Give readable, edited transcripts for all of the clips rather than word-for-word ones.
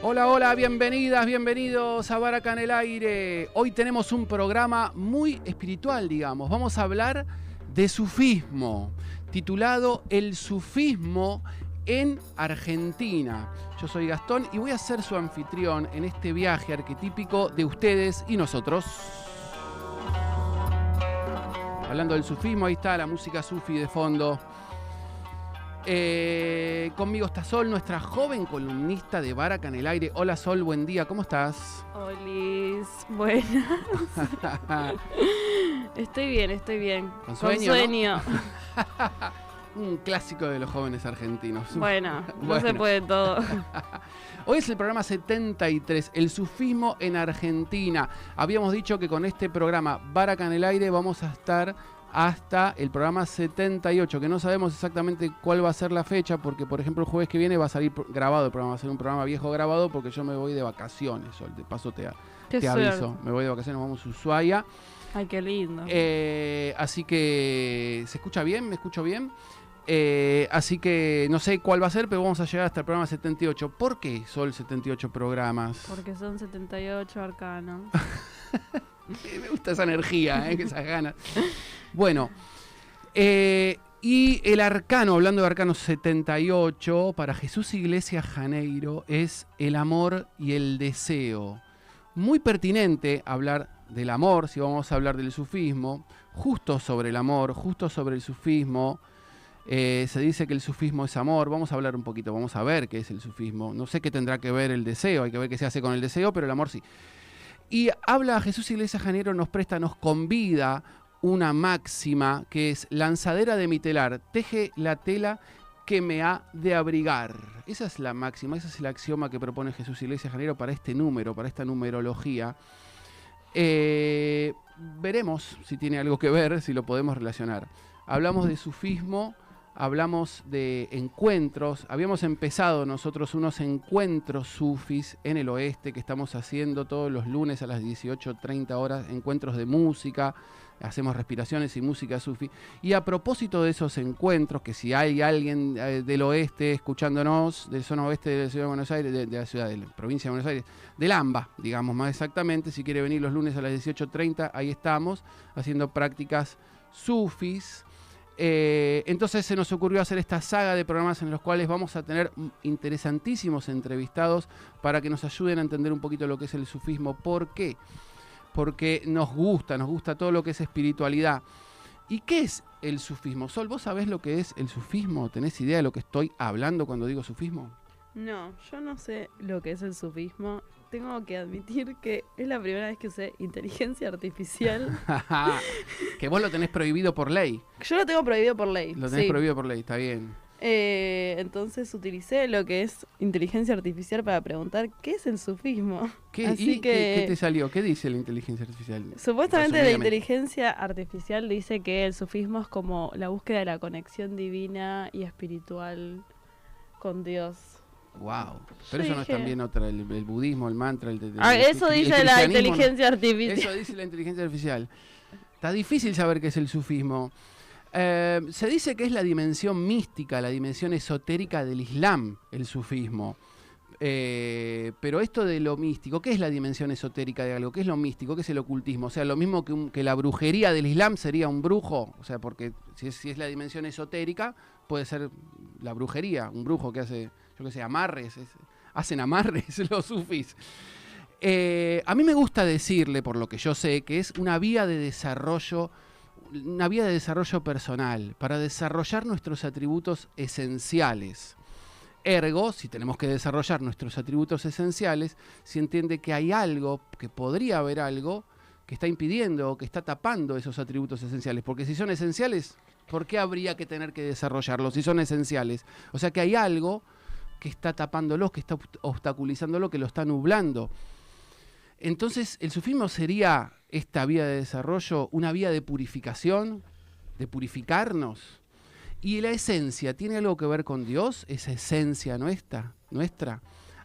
Hola, hola, bienvenidas, bienvenidos a Baraka en el Aire. Hoy tenemos un programa muy espiritual, digamos. Vamos a hablar de sufismo, titulado El sufismo en Argentina. Yo soy Gastón y voy a ser su anfitrión en este viaje arquetípico de ustedes y nosotros. Hablando del sufismo, ahí está la música sufi de fondo. Conmigo está Sol, nuestra joven columnista de Baraka en el Aire. Hola Sol, buen día, ¿cómo estás? Olis, buenas. Estoy bien. ¿Con sueño? ¿No? Un clásico de los jóvenes argentinos. Bueno, no se puede todo. Hoy es el programa 73, el sufismo en Argentina. Habíamos dicho que con este programa Baraka en el Aire vamos a estar hasta el programa 78, que no sabemos exactamente cuál va a ser la fecha, porque por ejemplo el jueves que viene va a salir grabado el programa, va a ser un programa viejo grabado, porque yo me voy de vacaciones, Sol, de paso te aviso, me voy de vacaciones, vamos a Ushuaia. Ay, qué lindo. Así que, ¿se escucha bien? ¿Me escucho bien? Así que no sé cuál va a ser, pero vamos a llegar hasta el programa 78. ¿Por qué, Sol, 78 programas? Porque son 78 arcanos. Me gusta esa energía, esas ganas. Bueno, y el arcano, hablando de arcanos 78, para Jesús Iglesias Janeiro es el amor y el deseo. Muy pertinente hablar del amor, si vamos a hablar del sufismo, justo sobre el amor, justo sobre el sufismo. Se dice que el sufismo es amor. Vamos a hablar un poquito, vamos a ver qué es el sufismo. No sé qué tendrá que ver el deseo, hay que ver qué se hace con el deseo, pero el amor sí. Y habla Jesús Iglesias Janeiro, nos convida una máxima que es: lanzadera de mi telar, teje la tela que me ha de abrigar. Esa es la máxima, ese es el axioma que propone Jesús Iglesias Janeiro para este número, para esta numerología. Veremos si tiene algo que ver, si lo podemos relacionar. Hablamos de sufismo, hablamos de encuentros. Habíamos empezado nosotros unos encuentros sufis en el oeste que estamos haciendo todos los lunes a las 18:30 horas, encuentros de música, hacemos respiraciones y música sufi. Y a propósito de esos encuentros, que si hay alguien del oeste escuchándonos, del zona oeste de la ciudad de Buenos Aires, de la ciudad de la provincia de Buenos Aires, del AMBA, digamos más exactamente, si quiere venir los lunes a las 18:30, ahí estamos haciendo prácticas sufis. Entonces se nos ocurrió hacer esta saga de programas en los cuales vamos a tener interesantísimos entrevistados para que nos ayuden a entender un poquito lo que es el sufismo. ¿Por qué? Porque nos gusta todo lo que es espiritualidad. ¿Y qué es el sufismo? Sol, ¿vos sabés lo que es el sufismo? ¿Tenés idea de lo que estoy hablando cuando digo sufismo? No, yo no sé lo que es el sufismo. Tengo que admitir que es la primera vez que usé inteligencia artificial. Que vos lo tenés prohibido por ley. Yo lo tengo prohibido por ley. Lo tenés prohibido por ley, está bien. Entonces utilicé lo que es inteligencia artificial para preguntar qué es el sufismo. ¿Qué te salió? ¿Qué dice la inteligencia artificial? Supuestamente la inteligencia artificial dice que el sufismo es como la búsqueda de la conexión divina y espiritual con Dios. Wow, pero eso no es también otra, el budismo, el mantra, eso dice la inteligencia artificial. Eso dice la inteligencia artificial. Está difícil saber qué es el sufismo. Se dice que es la dimensión mística, la dimensión esotérica del Islam, el sufismo. Pero esto de lo místico, ¿qué es la dimensión esotérica de algo? ¿Qué es lo místico? ¿Qué es el ocultismo? O sea, lo mismo que la brujería del Islam sería un brujo. O sea, porque si es la dimensión esotérica, puede ser la brujería, un brujo que hace, yo qué sé, amarres, hacen amarres los sufis. A mí me gusta decirle, por lo que yo sé, que es una vía de desarrollo personal, para desarrollar nuestros atributos esenciales. Ergo, si tenemos que desarrollar nuestros atributos esenciales, se entiende que hay algo, que podría haber algo, que está impidiendo o que está tapando esos atributos esenciales. Porque si son esenciales, ¿por qué habría que tener que desarrollarlos si son esenciales? O sea que hay algo que está tapándolos, que está obstaculizándolo, que lo está nublando. Entonces, el sufismo sería esta vía de desarrollo, una vía de purificación, de purificarnos. Y la esencia, ¿tiene algo que ver con Dios? Esa esencia nuestra.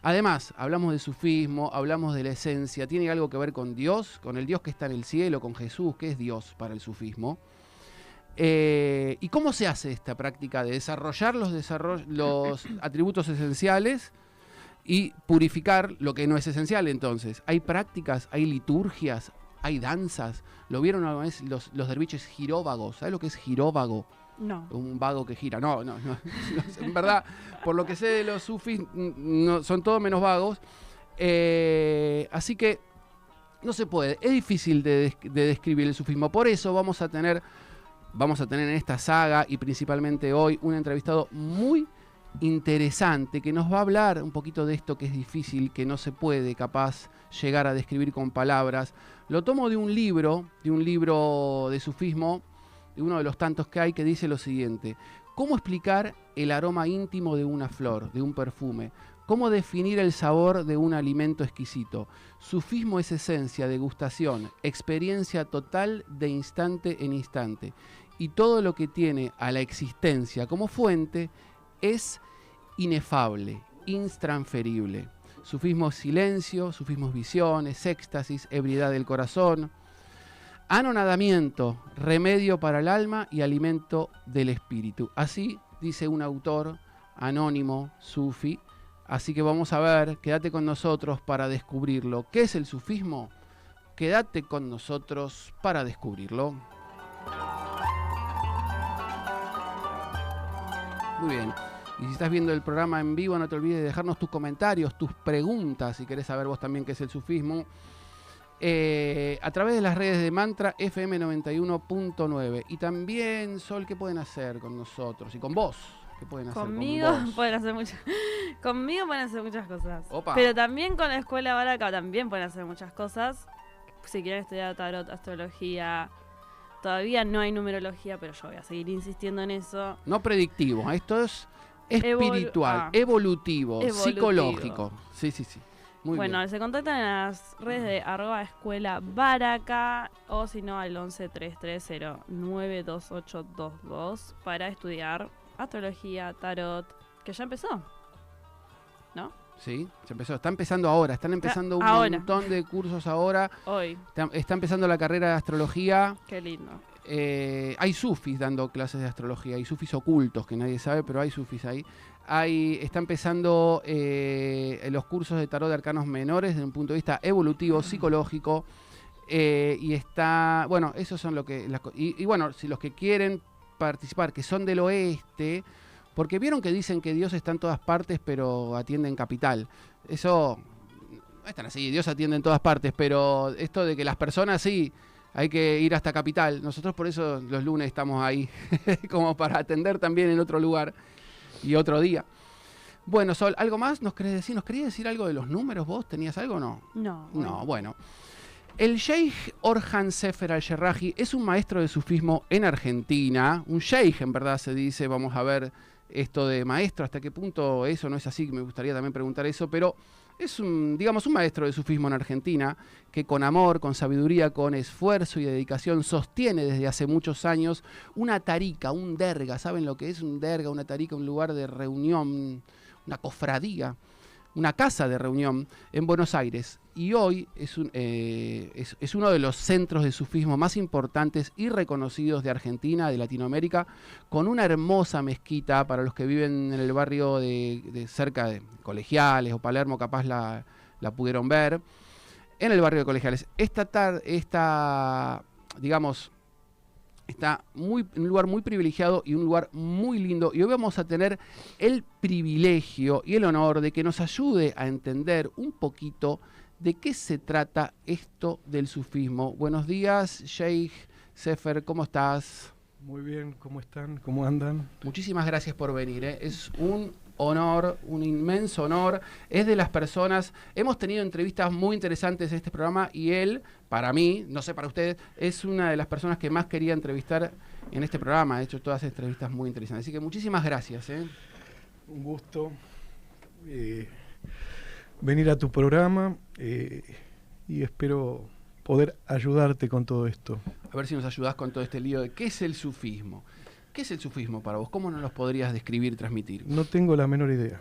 Además, hablamos de sufismo, hablamos de la esencia, ¿tiene algo que ver con Dios? Con el Dios que está en el cielo, con Jesús, ¿qué es Dios para el sufismo? ¿Y cómo se hace esta práctica de desarrollar los atributos esenciales y purificar lo que no es esencial. Entonces, hay prácticas, hay liturgias, hay danzas. ¿Lo vieron alguna vez los derviches giróvagos? ¿Sabes lo que es giróvago? No. Un vago que gira. No. En verdad, por lo que sé de los sufis, no, son todos menos vagos. Así que no se puede. Es difícil de describir el sufismo. Por eso vamos a tener en esta saga, y principalmente hoy, un entrevistado muy interesante que nos va a hablar un poquito de esto que es difícil, que no se puede capaz llegar a describir con palabras. Lo tomo de un libro de sufismo, de uno de los tantos que hay, que dice lo siguiente: ¿cómo explicar el aroma íntimo de una flor, de un perfume? ¿Cómo definir el sabor de un alimento exquisito? Sufismo es esencia, degustación, experiencia total de instante en instante. Y todo lo que tiene a la existencia como fuente es inefable, intransferible. Sufismo es silencio, sufismo es visiones, éxtasis, ebriedad del corazón, anonadamiento, remedio para el alma y alimento del espíritu. Así dice un autor anónimo, sufi. Así que vamos a ver, quédate con nosotros para descubrirlo. ¿Qué es el sufismo? Quédate con nosotros para descubrirlo. Muy bien. Y si estás viendo el programa en vivo, no te olvides de dejarnos tus comentarios, tus preguntas, si querés saber vos también qué es el sufismo, a través de las redes de Mantra FM 91.9. Y también, Sol, ¿qué pueden hacer con nosotros y con vos? ¿Qué pueden hacer Conmigo con vos? pueden hacer Conmigo pueden hacer muchas cosas. Opa. Pero también con la Escuela Baraca también pueden hacer muchas cosas. Si quieren estudiar tarot, astrología. Todavía no hay numerología, pero yo voy a seguir insistiendo en eso. No predictivo, esto es espiritual, evolutivo, psicológico. Sí. Muy bueno, bien. se contactan en las redes de @escuela Baraca o si no al 11 330 92822 para estudiar astrología, tarot, que ya empezó, ¿no? Sí, se empezó. Está empezando ahora, están empezando un ahora. montón de cursos ahora. Hoy. Está empezando la carrera de astrología. Qué lindo. Hay sufis dando clases de astrología, hay sufis ocultos que nadie sabe, pero hay sufis ahí. Está empezando los cursos de tarot de arcanos menores desde un punto de vista evolutivo, psicológico. Y está, bueno, esos son lo que... Y bueno, si los que quieren participar, que son del oeste, porque vieron que dicen que Dios está en todas partes, pero atiende en capital. Eso no es tan así, Dios atiende en todas partes, pero esto de que las personas sí, hay que ir hasta capital. Nosotros por eso los lunes estamos ahí, como para atender también en otro lugar y otro día. Bueno, Sol, ¿algo más nos querés decir? ¿Nos querías decir algo de los números vos? ¿Tenías algo o no? No. No, bueno. El Sheikh Orhan Sefer al-Sherrahi es un maestro de sufismo en Argentina. Un sheikh, en verdad se dice. Vamos a ver esto de maestro, hasta qué punto eso no es así. Me gustaría también preguntar eso, pero es un maestro de sufismo en Argentina que con amor, con sabiduría, con esfuerzo y dedicación sostiene desde hace muchos años una tarika, un derga. ¿Saben lo que es un derga, una tarika? Un lugar de reunión, una cofradía, una casa de reunión en Buenos Aires. Y hoy es uno de los centros de sufismo más importantes y reconocidos de Argentina, de Latinoamérica, con una hermosa mezquita para los que viven en el barrio de cerca de Colegiales o Palermo, capaz la pudieron ver. En el barrio de Colegiales. Está en un lugar muy privilegiado y un lugar muy lindo. Y hoy vamos a tener el privilegio y el honor de que nos ayude a entender un poquito de qué se trata esto del sufismo. Buenos días, Sheikh Sefer, ¿cómo estás? Muy bien, ¿cómo están? ¿Cómo andan? Muchísimas gracias por venir. Es un honor, un inmenso honor. Es de las personas, hemos tenido entrevistas muy interesantes en este programa y él, para mí, no sé para ustedes, es una de las personas que más quería entrevistar en este programa. Ha hecho todas entrevistas muy interesantes. Así que muchísimas gracias. Un gusto venir a tu programa y espero poder ayudarte con todo esto. A ver si nos ayudás con todo este lío de qué es el sufismo. ¿Qué es el sufismo para vos? ¿Cómo nos los podrías describir y transmitir? No tengo la menor idea.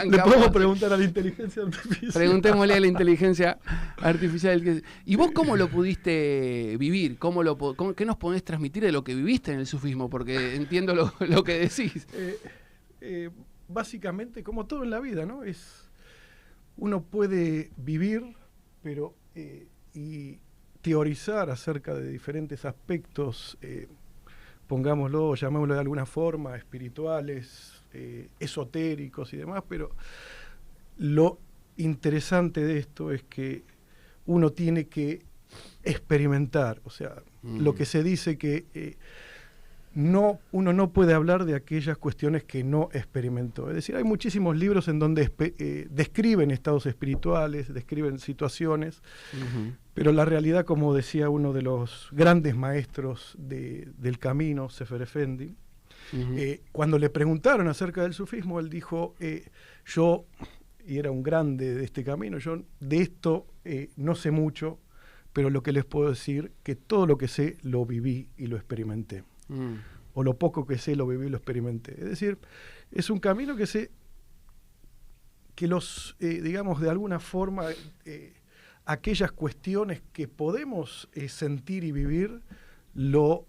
Le podemos preguntar a la inteligencia artificial. Preguntémosle a la inteligencia artificial. ¿Y vos cómo lo pudiste vivir? ¿Qué nos podés transmitir de lo que viviste en el sufismo? Porque entiendo lo que decís. básicamente, como todo en la vida, ¿no? Uno puede vivir, pero y teorizar acerca de diferentes aspectos, pongámoslo, llamémoslo de alguna forma, espirituales, esotéricos y demás, pero lo interesante de esto es que uno tiene que experimentar, o sea, lo que se dice que uno no puede hablar de aquellas cuestiones que no experimentó. Es decir, hay muchísimos libros en donde describen estados espirituales, describen situaciones, pero la realidad, como decía uno de los grandes maestros del camino, Sefer Efendi, cuando le preguntaron acerca del sufismo, él dijo, yo, y era un grande de este camino, yo de esto no sé mucho, pero lo que les puedo decir, que todo lo que sé lo viví y lo experimenté. O lo poco que sé lo viví y lo experimenté. Es decir, es un camino que los, digamos, de alguna forma, aquellas cuestiones que podemos sentir y vivir, lo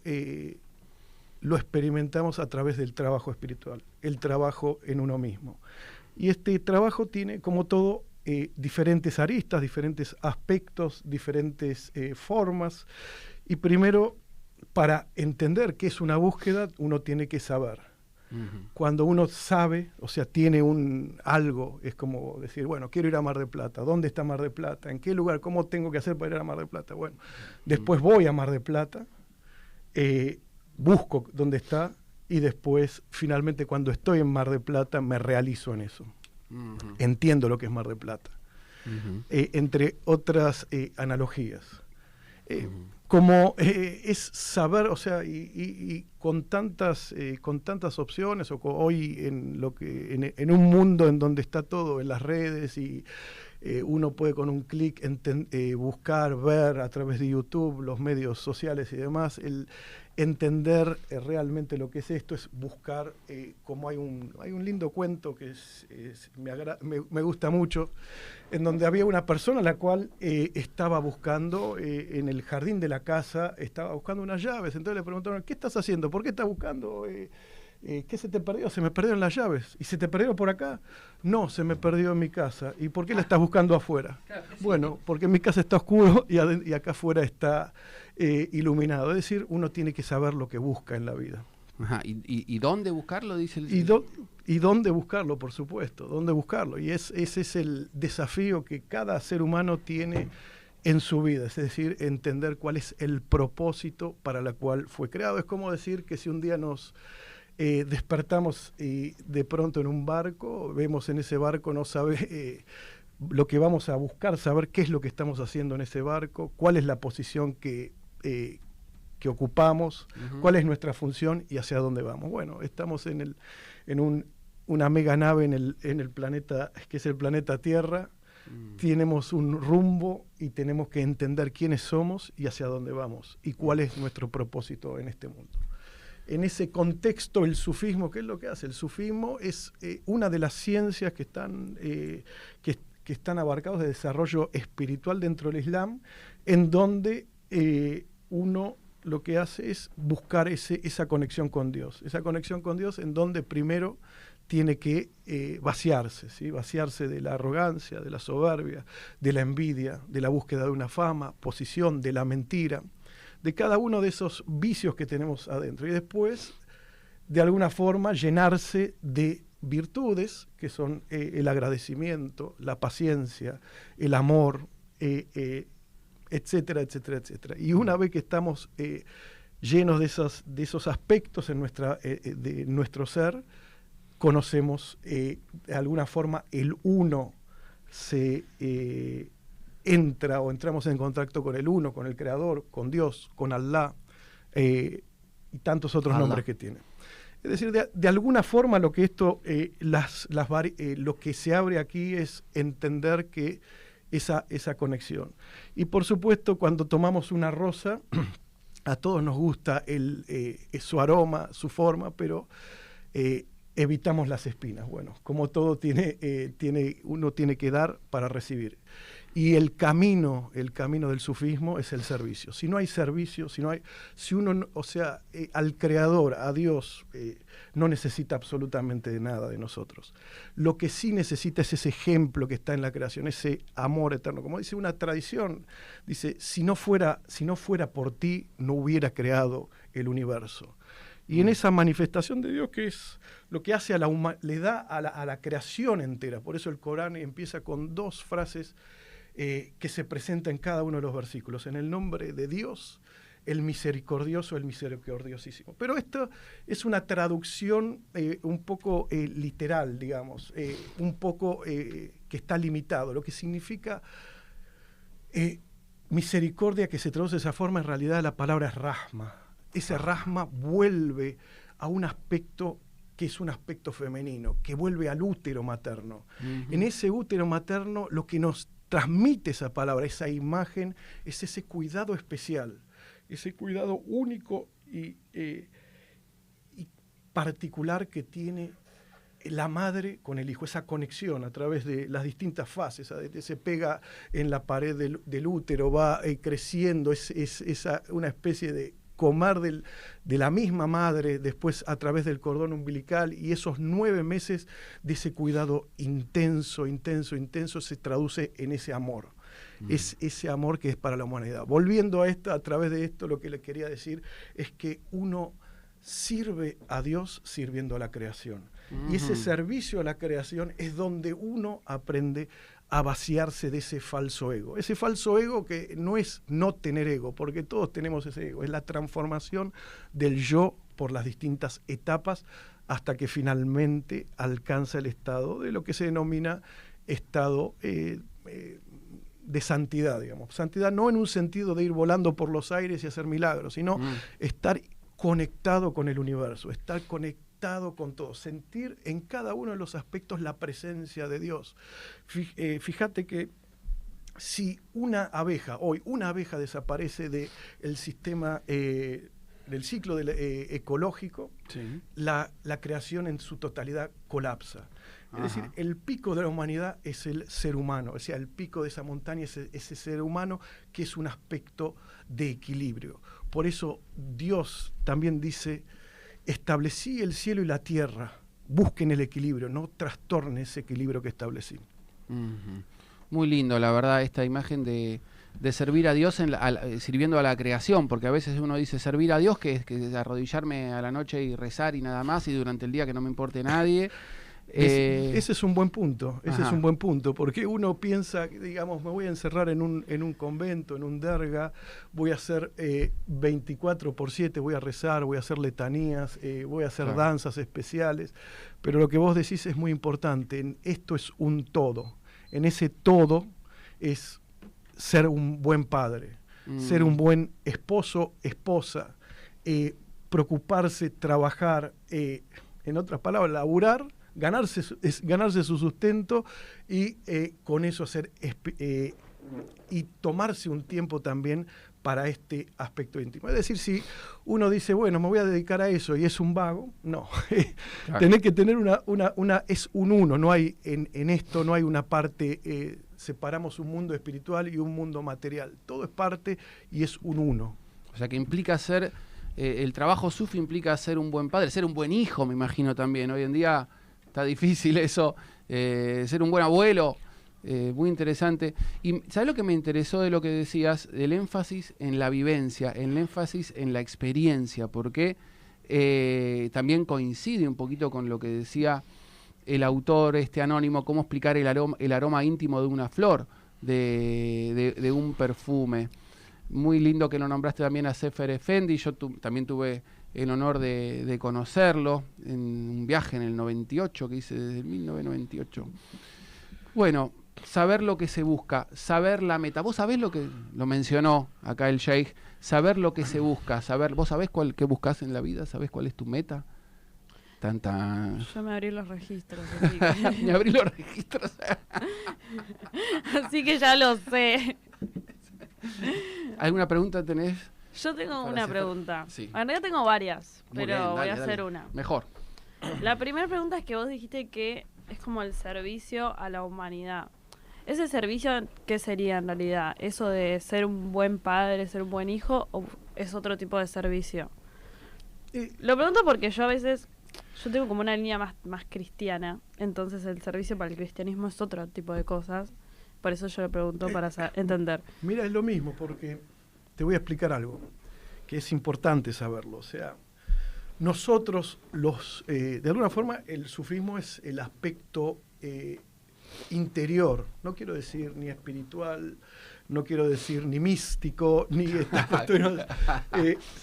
experimentamos a través del trabajo espiritual, el trabajo en uno mismo. Y este trabajo tiene, como todo, diferentes aristas, diferentes aspectos, diferentes formas. Y primero, para entender qué es una búsqueda, uno tiene que saber. Cuando uno sabe, o sea, tiene algo, es como decir, bueno, quiero ir a Mar del Plata. ¿Dónde está Mar del Plata? ¿En qué lugar? ¿Cómo tengo que hacer para ir a Mar del Plata? Bueno, después voy a Mar del Plata, busco dónde está, y después, finalmente, cuando estoy en Mar del Plata, me realizo en eso. Entiendo lo que es Mar del Plata. Entre otras analogías. Como es saber, o sea, y con tantas opciones, hoy en un mundo en donde está todo en las redes, y uno puede con un clic buscar, ver a través de YouTube, los medios sociales y demás, entender realmente lo que es esto, es buscar, como hay un lindo cuento que me gusta mucho, en donde había una persona la cual estaba buscando en el jardín de la casa, estaba buscando unas llaves. Entonces le preguntaron, ¿qué estás haciendo? ¿Por qué estás buscando? ¿Qué se te perdió? Se me perdieron las llaves. ¿Y se te perdieron por acá? No, se me perdió en mi casa. ¿Y por qué la estás buscando afuera? Claro, bueno, porque en mi casa está oscuro y acá afuera está iluminado. Es decir, uno tiene que saber lo que busca en la vida. Ajá. ¿Y dónde buscarlo? Dice el... Y dónde buscarlo, por supuesto, dónde buscarlo. Y ese es el desafío que cada ser humano tiene en su vida, es decir, entender cuál es el propósito para el cual fue creado. Es como decir que si un día nos despertamos y de pronto en un barco, vemos en ese barco, no sabe lo que vamos a buscar, saber qué es lo que estamos haciendo en ese barco, cuál es la posición que ocupamos, cuál es nuestra función y hacia dónde vamos. Bueno, estamos en una mega nave en el planeta, que es el planeta Tierra. Tenemos un rumbo y tenemos que entender quiénes somos y hacia dónde vamos y cuál es nuestro propósito en este mundo. En ese contexto, el sufismo, ¿qué es lo que hace? El sufismo es una de las ciencias que están abarcados de desarrollo espiritual dentro del Islam, en donde uno lo que hace es buscar esa conexión con Dios. Esa conexión con Dios en donde primero tiene que vaciarse, ¿sí? Vaciarse de la arrogancia, de la soberbia, de la envidia, de la búsqueda de una fama, posición, de la mentira, de cada uno de esos vicios que tenemos adentro. Y después, de alguna forma, llenarse de virtudes, que son el agradecimiento, la paciencia, el amor, etcétera, etcétera, etcétera. Y una vez que estamos llenos de esos aspectos de nuestro ser, conocemos de alguna forma el uno, entramos en contacto con el uno, con el creador, con Dios, con Allah, y tantos otros nombres que tiene. Es decir, de alguna forma lo que lo que se abre aquí es entender que esa conexión. Y por supuesto, cuando tomamos una rosa, a todos nos gusta su aroma, su forma, pero evitamos las espinas. Bueno, como todo uno tiene que dar para recibir. Y el camino del sufismo es el servicio. Si no hay servicio, si uno, o sea, al Creador, a Dios, no necesita absolutamente de nada de nosotros. Lo que sí necesita es ese ejemplo que está en la creación, ese amor eterno. Como dice una tradición, dice, si no fuera por ti, no hubiera creado el universo. Y en esa manifestación de Dios, que es lo que hace le da a la creación entera. Por eso el Corán empieza con 2 frases que se presenta en cada uno de los versículos. En el nombre de Dios, el misericordioso, el misericordiosísimo. Pero esto es una traducción un poco literal, digamos, un poco que está limitado. Lo que significa misericordia, que se traduce de esa forma, en realidad la palabra es rahma. Ese rahma vuelve a un aspecto que es un aspecto femenino, que vuelve al útero materno. En ese útero materno lo que nos transmite esa palabra, esa imagen, es ese cuidado especial, ese cuidado único y particular que tiene la madre con el hijo, esa conexión a través de las distintas fases, se pega en la pared del útero, va creciendo, es una especie de comer de la misma madre, después a través del cordón umbilical, y esos 9 meses de ese cuidado intenso se traduce en ese amor. Es ese amor que es para la humanidad. Volviendo a través de esto, lo que le quería decir es que uno sirve a Dios sirviendo a la creación. Y ese servicio a la creación es donde uno aprende a vaciarse de ese falso ego. Ese falso ego que no es no tener ego, porque todos tenemos ese ego, es la transformación del yo por las distintas etapas hasta que finalmente alcanza el estado de lo que se denomina estado de santidad, digamos. Santidad no en un sentido de ir volando por los aires y hacer milagros, sino estar conectado con el universo, estar conectado con todo, sentir en cada uno de los aspectos la presencia de Dios. Fíjate que si una abeja desaparece del sistema, del ciclo ecológico, sí, la creación en su totalidad colapsa. Es decir, el pico de la humanidad es el ser humano, o sea, el pico de esa montaña es ese ser humano que es un aspecto de equilibrio. Por eso Dios también dice: establecí el cielo y la tierra, busquen el equilibrio, no trastornen ese equilibrio que establecí. Muy lindo, la verdad, esta imagen de servir a Dios sirviendo a la creación, porque a veces uno dice servir a Dios, que es arrodillarme a la noche y rezar y nada más, y durante el día que no me importe nadie. Ese es un buen punto, porque uno piensa, digamos, me voy a encerrar en un convento, en un derga, voy a hacer 24/7, voy a rezar, voy a hacer letanías, voy a hacer danzas especiales, pero lo que vos decís es muy importante, esto es un todo, en ese todo es ser un buen padre, ser un buen esposo, esposa, preocuparse, trabajar, en otras palabras, laburar, ganarse su sustento y con eso hacer y tomarse un tiempo también para este aspecto íntimo. Es decir, si uno dice, bueno, me voy a dedicar a eso y es un vago, no. Claro. Tenés que tener es un uno, no hay en esto no hay una parte, separamos un mundo espiritual y un mundo material. Todo es parte y es un uno. O sea que implica ser, el trabajo sufi implica ser un buen padre, ser un buen hijo, me imagino también. Hoy en día está difícil eso, ser un buen abuelo, muy interesante. Y ¿sabes lo que me interesó de lo que decías? El énfasis en la vivencia, el énfasis en la experiencia, porque también coincide un poquito con lo que decía el autor anónimo, cómo explicar el aroma íntimo de una flor, de un perfume. Muy lindo que lo nombraste también a Sefer Efendi. Yo también tuve el honor de conocerlo en un viaje en el 98 que hice desde 1998. Bueno, saber lo que se busca, saber la meta. Vos sabés lo mencionó acá el Sheikh, saber lo que se busca, vos sabés qué buscás en la vida, sabés cuál es tu meta. Yo me abrí los registros. Me abrí los registros. Así que ya lo sé. ¿Alguna pregunta tenés? Yo tengo una pregunta. Sí. En realidad tengo varias, muy pero bien, voy a hacer una. Mejor. La primera pregunta es que vos dijiste que es como el servicio a la humanidad. ¿Ese servicio qué sería en realidad? ¿Eso de ser un buen padre, ser un buen hijo, o es otro tipo de servicio? Lo pregunto porque yo a veces, yo tengo como una línea más cristiana, entonces el servicio para el cristianismo es otro tipo de cosas. Por eso yo lo pregunto para entender. Mira, es lo mismo, porque te voy a explicar algo que es importante saberlo. O sea, nosotros, de alguna forma, el sufismo es el aspecto interior, no quiero decir ni espiritual, no quiero decir ni místico, ni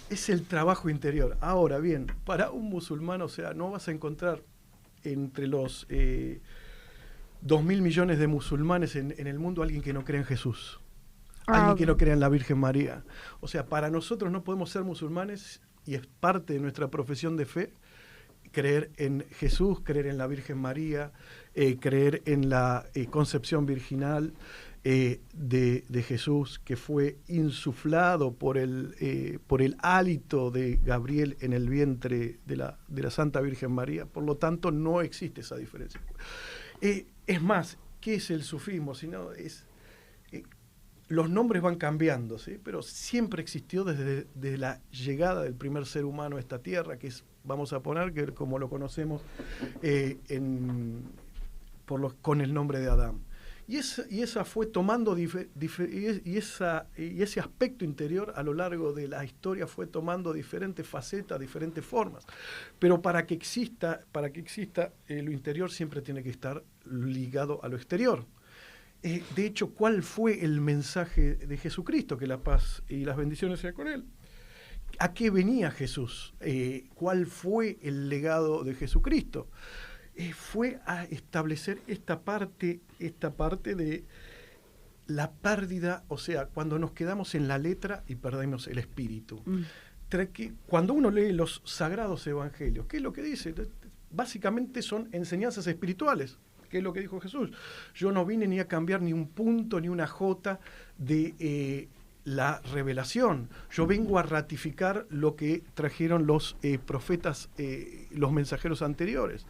es el trabajo interior. Ahora bien, para un musulmán, o sea, no vas a encontrar entre los 2.000 millones de musulmanes en el mundo alguien que no crea en Jesús, alguien que no crea en la Virgen María. O sea, para nosotros no podemos ser musulmanes, y es parte de nuestra profesión de fe, creer en Jesús, creer en la Virgen María, creer en la concepción virginal de Jesús, que fue insuflado por el hálito de Gabriel en el vientre de la Santa Virgen María. Por lo tanto, no existe esa diferencia. Es más, ¿qué es el sufismo? Sino los nombres van cambiando, ¿sí? Pero siempre existió desde la llegada del primer ser humano a esta tierra, que es, vamos a poner, que como lo conocemos con el nombre de Adán. Y esa fue tomando y ese aspecto interior a lo largo de la historia fue tomando diferentes facetas, diferentes formas. Pero para que exista lo interior siempre tiene que estar ligado a lo exterior. De hecho, ¿cuál fue el mensaje de Jesucristo? Que la paz y las bendiciones sean con él. ¿A qué venía Jesús? ¿Cuál fue el legado de Jesucristo? Fue a establecer esta parte de la pérdida, o sea, cuando nos quedamos en la letra y perdemos el espíritu. Cuando uno lee los sagrados evangelios, ¿qué es lo que dice? Básicamente son enseñanzas espirituales. ¿Qué es lo que dijo Jesús? Yo no vine ni a cambiar ni un punto ni una jota de la revelación. Yo vengo a ratificar lo que trajeron los profetas, los mensajeros anteriores.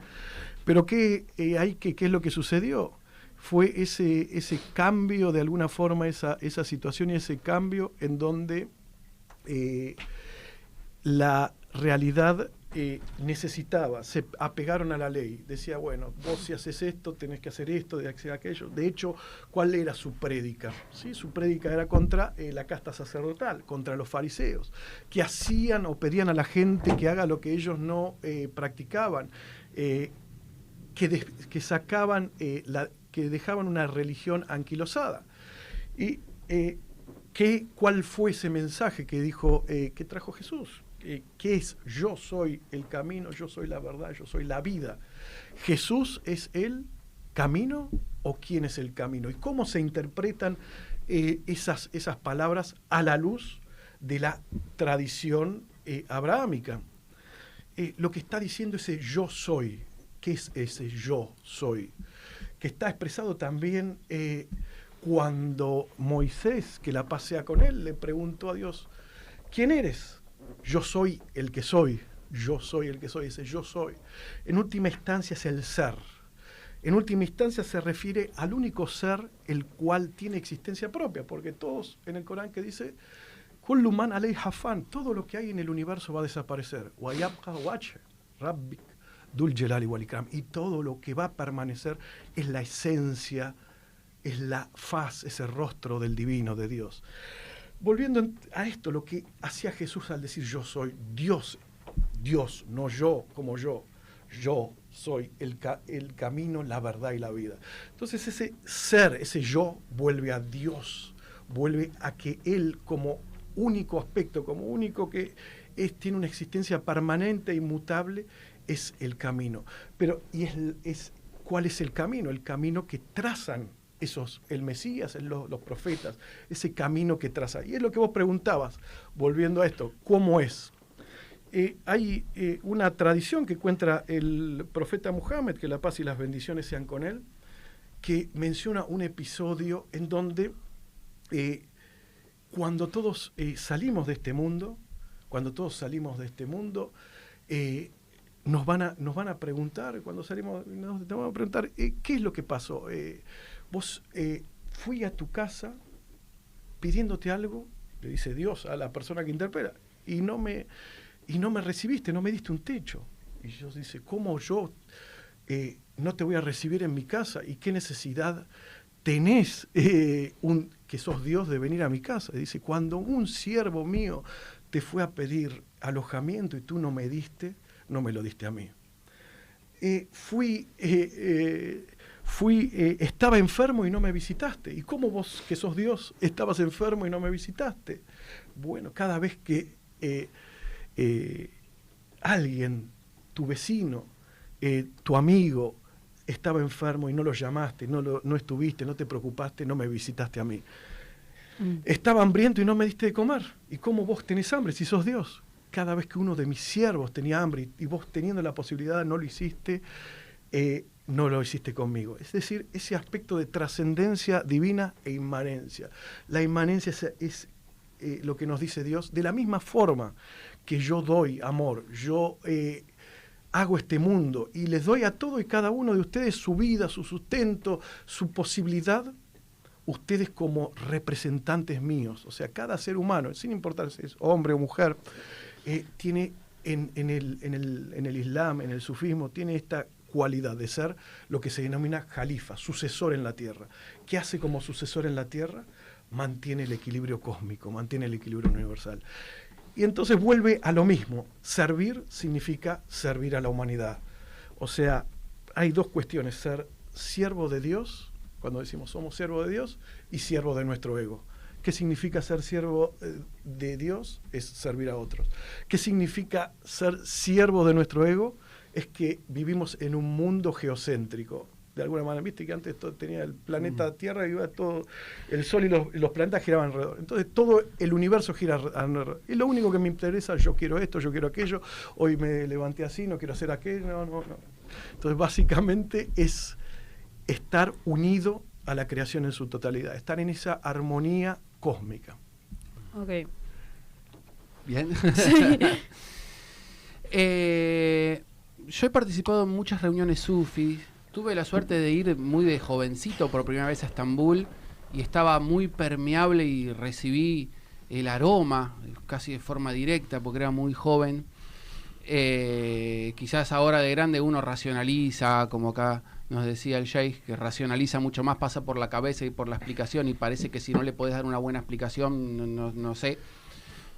Pero ¿qué es lo que sucedió? Fue ese cambio, de alguna forma, esa situación y ese cambio en donde la realidad necesitaba, se apegaron a la ley. Decía, bueno, vos si haces esto, tenés que hacer esto, de hacer aquello. De hecho, ¿cuál era su prédica? ¿Sí? Su prédica era contra la casta sacerdotal, contra los fariseos, que hacían o pedían a la gente que haga lo que ellos no practicaban, que sacaban, que dejaban una religión anquilosada. Y ¿cuál fue ese mensaje que dijo, que trajo Jesús? ¿Qué es? Yo soy el camino, yo soy la verdad, yo soy la vida. ¿Jesús es el camino o quién es el camino? ¿Y cómo se interpretan esas palabras a la luz de la tradición abrahámica? Lo que está diciendo ese yo soy. ¿Qué es ese yo soy? Que está expresado también cuando Moisés, que la paz sea con él, le preguntó a Dios, ¿quién eres? Yo soy el que soy, yo soy el que soy, ese yo soy. En última instancia es el ser. En última instancia se refiere al único ser el cual tiene existencia propia, porque todos en el Corán que dice, Kullu man alayha fan, todo lo que hay en el universo va a desaparecer. Wa yabqa wajh rabbik dul jalali wal ikram, y todo lo que va a permanecer es la esencia, es la faz, ese rostro del divino, de Dios. Volviendo a esto, lo que hacía Jesús al decir yo soy Dios, no yo como yo soy el camino, la verdad y la vida. Entonces ese ser, ese yo, vuelve a Dios, vuelve a que Él como único aspecto, como único que tiene una existencia permanente e inmutable, es el camino. Pero ¿cuál es el camino? El camino que trazan el Mesías, los profetas, ese camino que traza. Y es lo que vos preguntabas, volviendo a esto, ¿cómo es? Hay una tradición que cuenta el profeta Muhammad, que la paz y las bendiciones sean con él, que menciona un episodio en donde cuando todos salimos de este mundo, nos van a preguntar, cuando salimos, nos van a preguntar, ¿qué es lo que pasó? vos fui a tu casa pidiéndote algo, le dice Dios a la persona que interpela, y no me recibiste, no me diste un techo. Y Dios dice, ¿cómo yo no te voy a recibir en mi casa? ¿Y qué necesidad tenés que sos Dios de venir a mi casa? Y dice, cuando un siervo mío te fue a pedir alojamiento y tú no me diste, no me lo diste a mí. Estaba enfermo y no me visitaste. ¿Y cómo vos, que sos Dios, estabas enfermo y no me visitaste? Bueno, cada vez que alguien, tu vecino, tu amigo, estaba enfermo y no lo llamaste, no estuviste, no te preocupaste, no me visitaste a mí. Estaba hambriento y no me diste de comer. ¿Y cómo vos tenés hambre si sos Dios? Cada vez que uno de mis siervos tenía hambre y vos teniendo la posibilidad no lo hiciste, no lo hiciste conmigo. Es decir, ese aspecto de trascendencia divina e inmanencia. La inmanencia es lo que nos dice Dios, de la misma forma que yo doy amor, yo hago este mundo y les doy a todo y cada uno de ustedes su vida, su sustento, su posibilidad, ustedes como representantes míos, o sea, cada ser humano, sin importar si es hombre o mujer, tiene en el Islam, en el sufismo, tiene esta cualidad de ser lo que se denomina jalifa, sucesor en la tierra. ¿Qué hace como sucesor en la tierra? Mantiene el equilibrio cósmico, mantiene el equilibrio universal. Y entonces vuelve a lo mismo. Servir significa servir a la humanidad. O sea, hay dos cuestiones: ser siervo de Dios, cuando decimos somos siervo de Dios, y siervo de nuestro ego. ¿Qué significa ser siervo de Dios? Es servir a otros. ¿Qué significa ser siervo de nuestro ego? Es que vivimos en un mundo geocéntrico. De alguna manera, viste que antes todo tenía el planeta Tierra, iba todo, el Sol y los planetas giraban alrededor. Entonces todo el universo gira alrededor. Y lo único que me interesa, yo quiero esto, yo quiero aquello, hoy me levanté así, no quiero hacer aquello, no. Entonces básicamente es estar unido a la creación en su totalidad, estar en esa armonía cósmica. Ok. Bien. Sí. Yo he participado en muchas reuniones sufis. Tuve la suerte de ir muy de jovencito por primera vez a Estambul y estaba muy permeable y recibí el aroma casi de forma directa porque era muy joven. Quizás ahora de grande uno racionaliza, como acá nos decía el Sheikh, que racionaliza mucho más, pasa por la cabeza y por la explicación, y parece que si no le podés dar una buena explicación, no sé.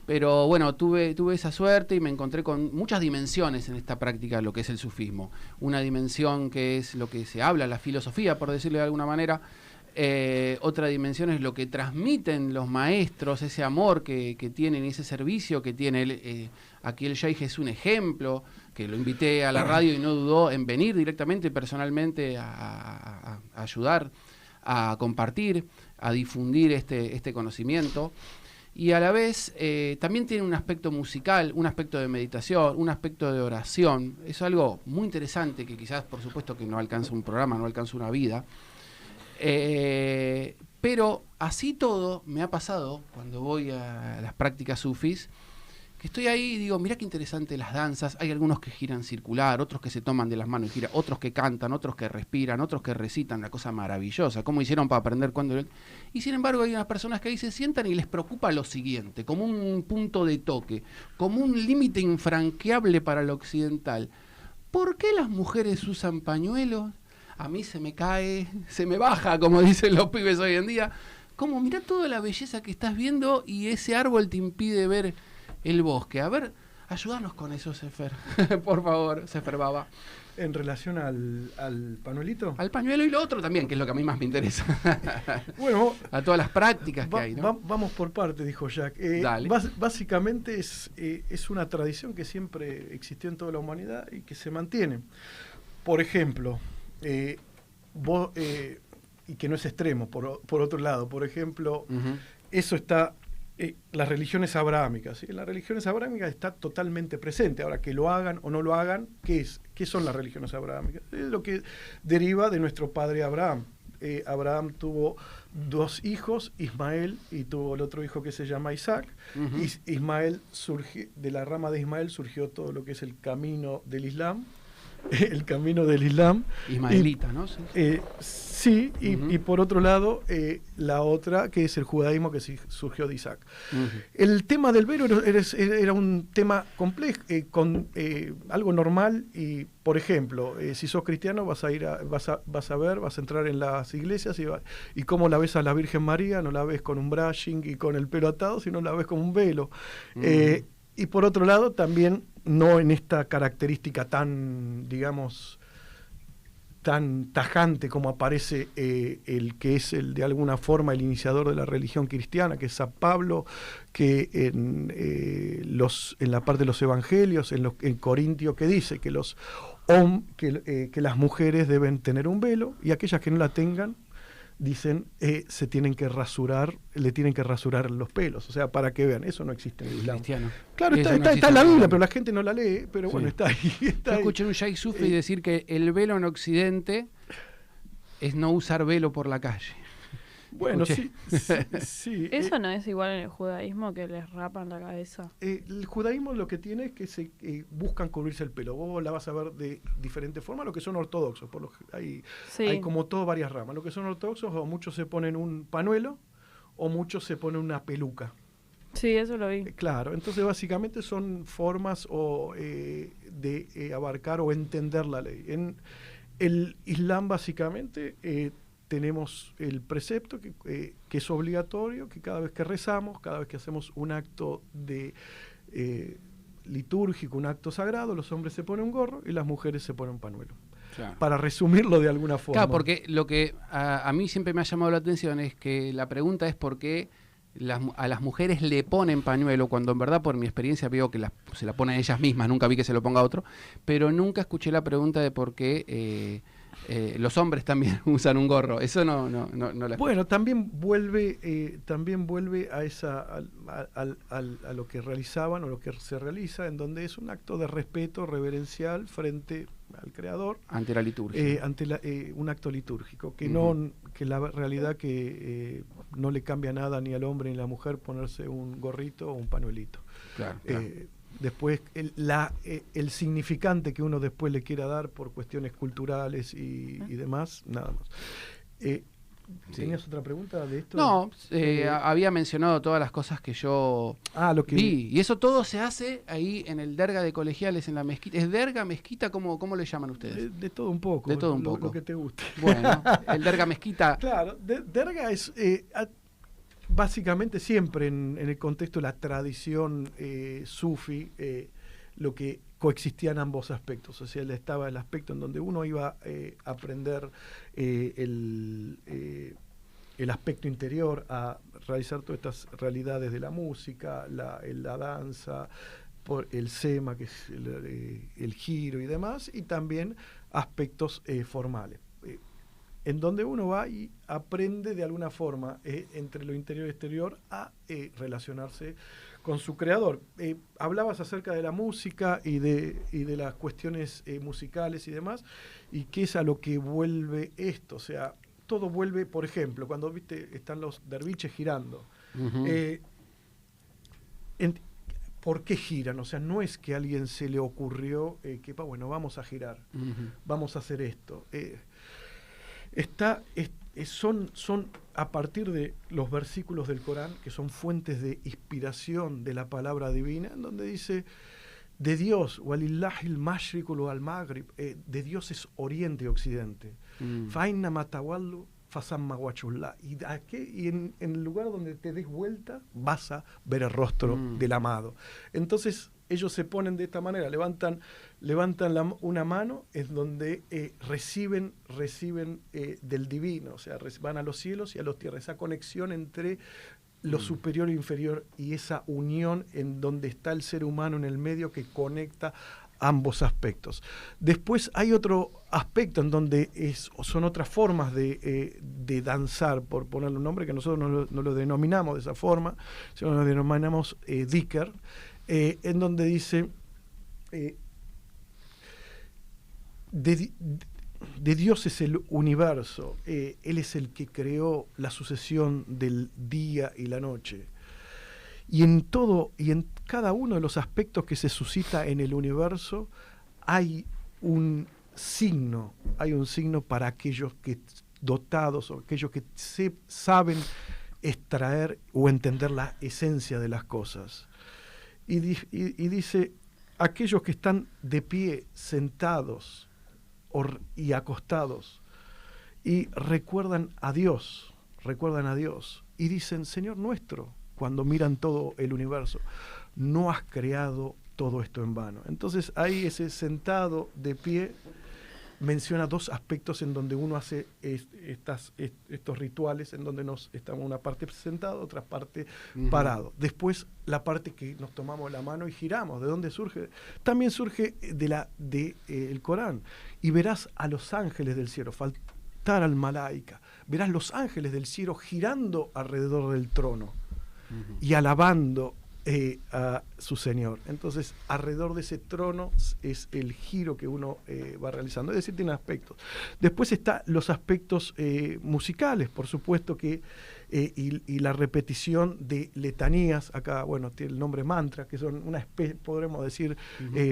Pero bueno, tuve esa suerte y me encontré con muchas dimensiones en esta práctica de lo que es el sufismo. Una dimensión que es lo que se habla, la filosofía, por decirlo de alguna manera. Otra dimensión es lo que transmiten los maestros, ese amor que tienen, ese servicio que tiene. Aquí el Sheikh es un ejemplo, que lo invité a la radio y no dudó en venir directamente, personalmente, a ayudar, a compartir, a difundir este conocimiento. Y a la vez también tiene un aspecto musical, un aspecto de meditación, un aspecto de oración. Es algo muy interesante que quizás, por supuesto, que no alcanza un programa, no alcanza una vida. Pero así todo me ha pasado cuando voy a las prácticas sufis, que estoy ahí y digo, mirá qué interesante las danzas. Hay algunos que giran circular, otros que se toman de las manos y giran, otros que cantan, otros que respiran, otros que recitan, una cosa maravillosa. ¿Cómo hicieron para aprender cuándo? Y sin embargo hay unas personas que ahí se sientan y les preocupa lo siguiente, como un punto de toque, como un límite infranqueable para lo occidental. ¿Por qué las mujeres usan pañuelos? A mí se me cae, se me baja, como dicen los pibes hoy en día. Como mirá toda la belleza que estás viendo y ese árbol te impide ver el bosque. A ver, ayúdanos con eso, Sefer. Por favor, Sefer Baba. En relación al pañuelito. Al pañuelo y lo otro también, que es lo que a mí más me interesa. Bueno, a todas las prácticas que hay, ¿no? Vamos por parte, dijo Jack. Dale. Básicamente es una tradición que siempre existió en toda la humanidad y que se mantiene. Por ejemplo, y que no es extremo, por otro lado, por ejemplo, eso está... las religiones abrahámicas, ¿sí? Las religiones abrahámicas está totalmente presente. Ahora, que lo hagan o no lo hagan, ¿qué son las religiones abrahámicas? Es lo que deriva de nuestro padre Abraham. Abraham tuvo 2 hijos, Ismael, y tuvo el otro hijo que se llama Isaac. Ismael de la rama de Ismael surgió todo lo que es el camino del Islam. el camino del Islam. Ismaelita, ¿no? Sí, y por otro lado, la otra, que es el judaísmo que surgió de Isaac. El tema del velo era un tema complejo, con algo normal, y por ejemplo, si sos cristiano vas a entrar en las iglesias y cómo la ves a la Virgen María, no la ves con un brushing y con el pelo atado, sino la ves con un velo. Y por otro lado, también no en esta característica tan, digamos, tan tajante como aparece el que es de alguna forma el iniciador de la religión cristiana, que es San Pablo, que en la parte de los evangelios, en Corintio, que dice que que las mujeres deben tener un velo, y aquellas que no la tengan, dicen, le tienen que rasurar los pelos. O sea, para que vean, eso no existe en el Islam. Cristiano. Claro, está en la Biblia, pero la gente no la lee, pero bueno, está ahí. Yo escuché un Sheikh Sufi decir que el velo en Occidente es no usar velo por la calle. Bueno, sí. ¿Eso no es igual en el judaísmo, que les rapan la cabeza? El judaísmo lo que tiene es que buscan cubrirse el pelo. Vos la vas a ver de diferentes formas, lo que son ortodoxos. Hay como todo varias ramas. Lo que son ortodoxos, o muchos se ponen un panuelo, o muchos se ponen una peluca. Sí, eso lo vi. Claro, entonces básicamente son formas de abarcar o entender la ley. En el Islam básicamente tenemos el precepto que es obligatorio, que cada vez que rezamos, cada vez que hacemos un acto litúrgico, un acto sagrado, los hombres se ponen un gorro y las mujeres se ponen un panuelo. Claro. Para resumirlo de alguna forma. Claro, porque lo que a mí siempre me ha llamado la atención es que la pregunta es por qué a las mujeres le ponen pañuelo, cuando en verdad por mi experiencia veo que se la ponen ellas mismas, nunca vi que se lo ponga otro, pero nunca escuché la pregunta de por qué los hombres también usan un gorro. Eso no la... Bueno, también vuelve a lo que realizaban o lo que se realiza, en donde es un acto de respeto reverencial frente al Creador, ante la liturgia, un acto litúrgico, que que la realidad que no le cambia nada ni al hombre ni a la mujer ponerse un gorrito o un panuelito. Claro. Después el significante que uno después le quiera dar por cuestiones culturales y demás, nada más. ¿Tenías otra pregunta de esto? No, había mencionado todas las cosas que yo vi. Y eso todo se hace ahí en el derga de colegiales, en la mezquita. ¿Es derga, mezquita? ¿Cómo le llaman ustedes? De todo un poco. De todo un poco. Lo que te guste. Bueno, el derga mezquita. Claro, derga es... básicamente siempre en el contexto de la tradición sufi, lo que coexistían ambos aspectos. O sea, estaba el aspecto en donde uno iba a aprender el aspecto interior, a realizar todas estas realidades de la música, la danza, el sema, que es el giro y demás, y también aspectos formales. En donde uno va y aprende de alguna forma, entre lo interior y exterior, a relacionarse con su creador. Hablabas acerca de la música y de las cuestiones musicales y demás, y qué es a lo que vuelve esto. O sea, todo vuelve, por ejemplo, cuando están los derviches girando. ¿Por qué giran? O sea, no es que a alguien se le ocurrió bueno, vamos a girar, vamos a hacer esto. Son a partir de los versículos del Corán, que son fuentes de inspiración de la palabra divina, en donde dice de Dios, walillahil mashriqu wal maghrib, de Dios es oriente y occidente. Fainna matawallu fasamma wajhullah. Y en el lugar donde te des vuelta vas a ver el rostro del amado. Entonces ellos se ponen de esta manera, levantan una mano, es donde reciben del divino, o sea, van a los cielos y a los tierras, esa conexión entre lo superior e inferior, y esa unión en donde está el ser humano en el medio, que conecta ambos aspectos. Después hay otro aspecto en donde son otras formas de danzar, por ponerle un nombre, que nosotros no lo denominamos de esa forma, sino lo denominamos dhikr, en donde dice de Dios es el universo, Él es el que creó la sucesión del día y la noche, y en cada uno de los aspectos que se suscita en el universo hay signo, hay un signo para aquellos que dotados o aquellos que saben extraer o entender la esencia de las cosas. Y dice, aquellos que están de pie, sentados y acostados, y recuerdan a Dios, y dicen, Señor nuestro, cuando miran todo el universo, no has creado todo esto en vano. Entonces ahí ese sentado de pie menciona dos aspectos en donde uno hace estos rituales, en donde estamos una parte sentado, otra parte parado. Después la parte que nos tomamos la mano y giramos. ¿De dónde surge? También surge el Corán. Y verás a los ángeles del cielo, faltar al malaika. Verás los ángeles del cielo girando alrededor del trono y alabando a su Señor. Entonces, alrededor de ese trono es el giro que uno va realizando. Es decir, tiene aspectos. Después están los aspectos musicales, por supuesto que y la repetición de letanías. Acá, bueno, tiene el nombre mantra, que son una especie, podremos decir,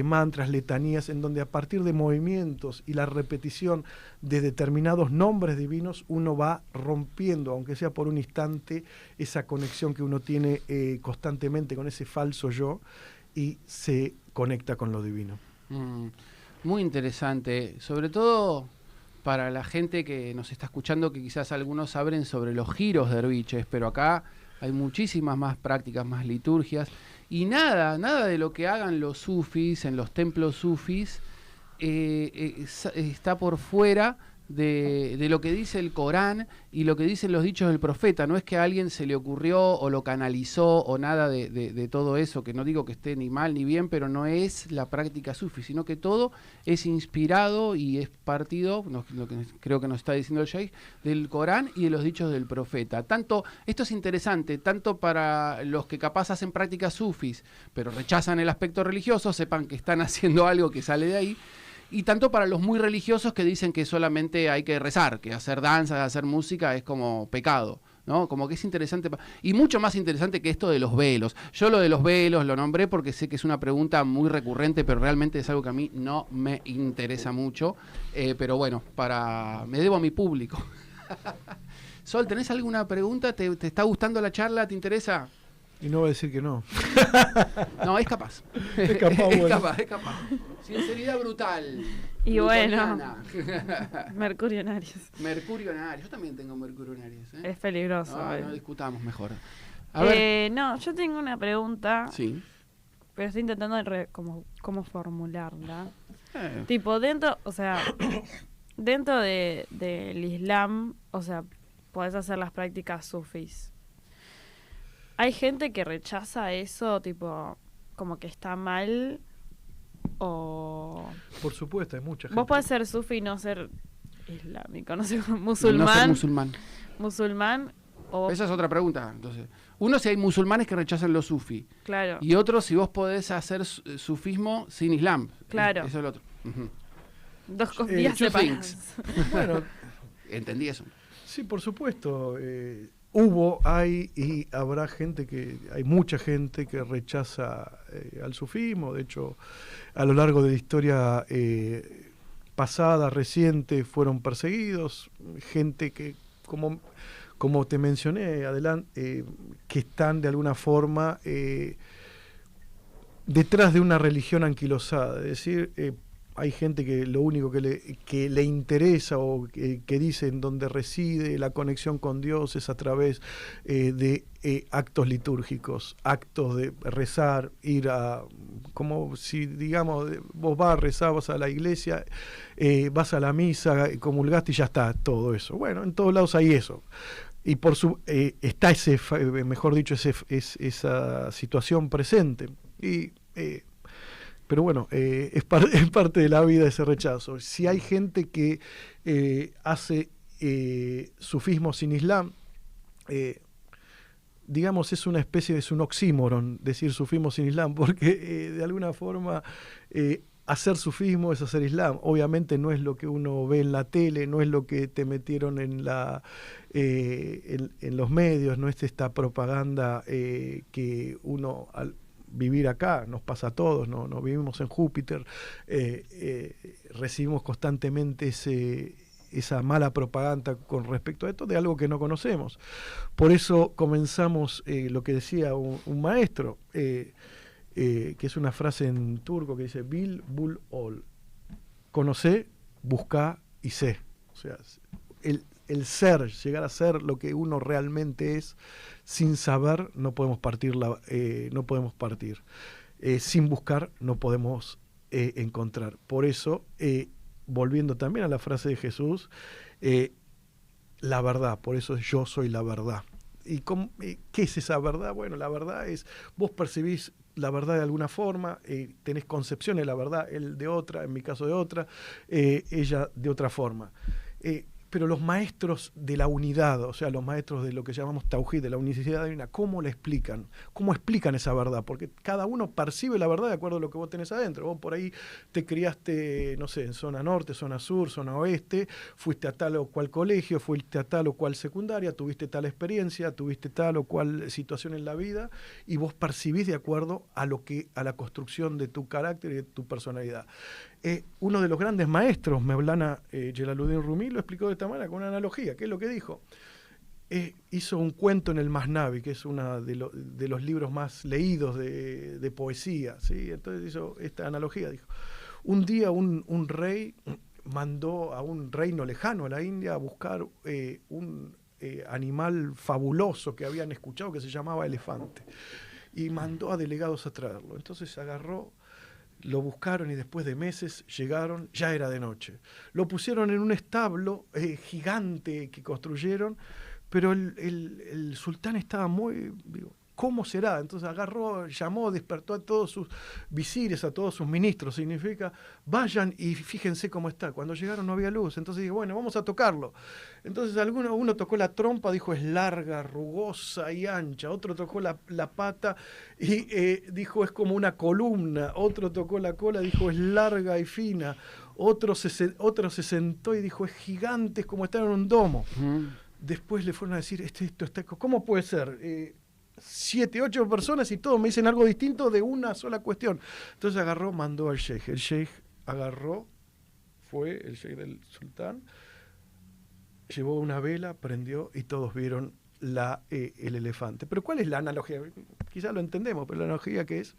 mantras, letanías, en donde a partir de movimientos y la repetición de determinados nombres divinos, uno va rompiendo, aunque sea por un instante, esa conexión que uno tiene constantemente con ese falso yo, y se conecta con lo divino. Muy interesante, sobre todo para la gente que nos está escuchando, que quizás algunos saben sobre los giros derviches, pero acá hay muchísimas más prácticas, más liturgias, y nada de lo que hagan los sufis en los templos sufis está por fuera de lo que dice el Corán y lo que dicen los dichos del profeta. No es que a alguien se le ocurrió o lo canalizó o nada de todo eso, que no digo que esté ni mal ni bien, pero no es la práctica sufi, sino que todo es inspirado y es partido, lo que creo que nos está diciendo el Sheikh, del Corán y de los dichos del profeta. Esto es interesante, tanto para los que capaz hacen prácticas sufis, pero rechazan el aspecto religioso, sepan que están haciendo algo que sale de ahí, y tanto para los muy religiosos que dicen que solamente hay que rezar, que hacer danza, hacer música es como pecado, ¿no? Como que es interesante, y mucho más interesante que esto de los velos. Yo lo de los velos lo nombré porque sé que es una pregunta muy recurrente, pero realmente es algo que a mí no me interesa mucho, pero bueno, me debo a mi público. Sol, ¿tenés alguna pregunta? ¿Te está gustando la charla? ¿Te interesa? Y no va a decir que no. No, es capaz. Es capaz. Es capaz. Sinceridad brutal. Y bueno. Mercurio en Aries. Mercurio en Aries. Yo también tengo Mercurio en Aries. Es peligroso. No discutamos mejor. A ver. No, yo tengo una pregunta. Sí. Pero estoy intentando cómo formularla. Tipo, dentro del Islam, o sea, podés hacer las prácticas sufis. ¿Hay gente que rechaza eso, tipo, como que está mal? O... Por supuesto, hay mucha gente. Vos podés ser sufi y no ser islámico, no sé, musulmán. No ser musulmán. Musulmán o... Esa es otra pregunta. Entonces, uno, si hay musulmanes que rechazan los sufi. Claro. Y otro, si vos podés hacer sufismo sin islam. Claro. Eso es el otro. Dos cosas separadas. Bueno, entendí eso. Sí, por supuesto. Hay y habrá hay mucha gente que rechaza al sufismo. De hecho, a lo largo de la historia pasada, reciente, fueron perseguidos. Gente que, como te mencioné adelante, que están de alguna forma detrás de una religión anquilosada. Es decir, hay gente que lo único que le interesa o que dice en donde reside la conexión con Dios es a través de actos litúrgicos, actos de rezar, ir a, como si digamos, vos vas a rezar, vas a la iglesia, vas a la misa, comulgaste y ya está, todo eso. Bueno, en todos lados hay eso. Y está esa situación presente. Pero bueno, es parte de la vida ese rechazo. Si hay gente que hace sufismo sin Islam, digamos, es una especie de un oxímoron decir sufismo sin Islam, porque de alguna forma hacer sufismo es hacer Islam. Obviamente no es lo que uno ve en la tele, no es lo que te metieron en los medios, no es esta propaganda que uno vivir acá, nos pasa a todos, no vivimos en Júpiter, recibimos constantemente esa mala propaganda con respecto a esto de algo que no conocemos. Por eso comenzamos lo que decía un maestro, que es una frase en turco que dice Bil bul ol, conocé, buscá y sé. O sea, el ser, llegar a ser lo que uno realmente es, sin saber no podemos partir. Sin buscar no podemos encontrar. Por eso, volviendo también a la frase de Jesús, la verdad, por eso yo soy la verdad. ¿Y qué es esa verdad? Bueno, la verdad es, vos percibís la verdad de alguna forma, tenés concepciones de la verdad, él de otra, en mi caso de otra, ella de otra forma. Pero los maestros de la unidad, o sea, los maestros de lo que llamamos Tauhid, de la unicidad divina, ¿cómo la explican? ¿Cómo explican esa verdad? Porque cada uno percibe la verdad de acuerdo a lo que vos tenés adentro. Vos por ahí te criaste, no sé, en zona norte, zona sur, zona oeste, fuiste a tal o cual colegio, fuiste a tal o cual secundaria, tuviste tal experiencia, tuviste tal o cual situación en la vida, y vos percibís de acuerdo a la construcción de tu carácter y de tu personalidad. Uno de los grandes maestros, Mevlana Jalaluddin Rumi, lo explicó de esta manera, con una analogía. ¿Qué es lo que dijo? Hizo un cuento en el Masnavi, que es uno de los libros más leídos de poesía, ¿sí? Entonces hizo esta analogía. Dijo, un día un rey mandó a un reino lejano, a la India, a buscar un animal fabuloso que habían escuchado que se llamaba elefante. Y mandó a delegados a traerlo. Entonces agarró, lo buscaron y después de meses llegaron, ya era de noche. Lo pusieron en un establo gigante que construyeron, pero el sultán estaba muy... ¿Cómo será? Entonces agarró, llamó, despertó a todos sus visires, a todos sus ministros. Significa, vayan y fíjense cómo está. Cuando llegaron no había luz. Entonces dijo, bueno, vamos a tocarlo. Entonces uno tocó la trompa, dijo, es larga, rugosa y ancha. Otro tocó la pata y dijo, es como una columna. Otro tocó la cola, dijo, es larga y fina. Otro se sentó y dijo, es gigante, es como estar en un domo. Después le fueron a decir, esto está, ¿cómo puede ser? 7, 8 personas y todos me dicen algo distinto de una sola cuestión. Entonces agarró, mandó al sheikh. El sheikh agarró, fue el sheikh del sultán, llevó una vela, prendió y todos vieron el elefante. Pero ¿cuál es la analogía? Quizás lo entendemos, pero la analogía que es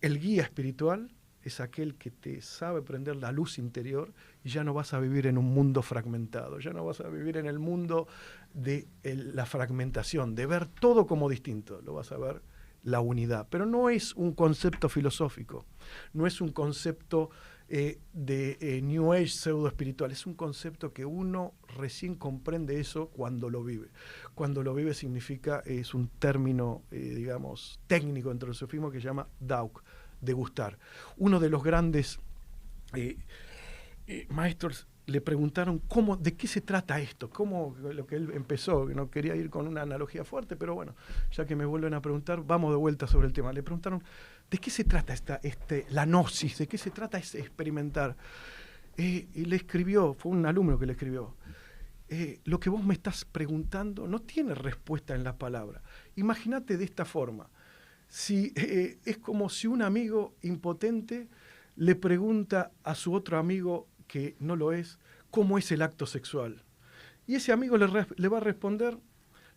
el guía espiritual es aquel que te sabe prender la luz interior y ya no vas a vivir en un mundo fragmentado, ya no vas a vivir en el mundo de la fragmentación, de ver todo como distinto, lo vas a ver la unidad. Pero no es un concepto filosófico, no es un concepto de New Age pseudo espiritual, es un concepto que uno recién comprende eso cuando lo vive. Cuando lo vive significa, es un término, digamos, técnico dentro del sufismo que se llama Dauk, degustar. Uno de los grandes maestros le preguntaron de qué se trata esto, cómo lo que él empezó, que no quería ir con una analogía fuerte, pero bueno, ya que me vuelven a preguntar, vamos de vuelta sobre el tema. Le preguntaron, ¿de qué se trata la gnosis? ¿De qué se trata ese experimentar? Y le escribió, fue un alumno que le escribió, lo que vos me estás preguntando no tiene respuesta en las palabras. Imagínate de esta forma. Es como si un amigo impotente le pregunta a su otro amigo que no lo es, ¿cómo es el acto sexual? Y ese amigo le va a responder,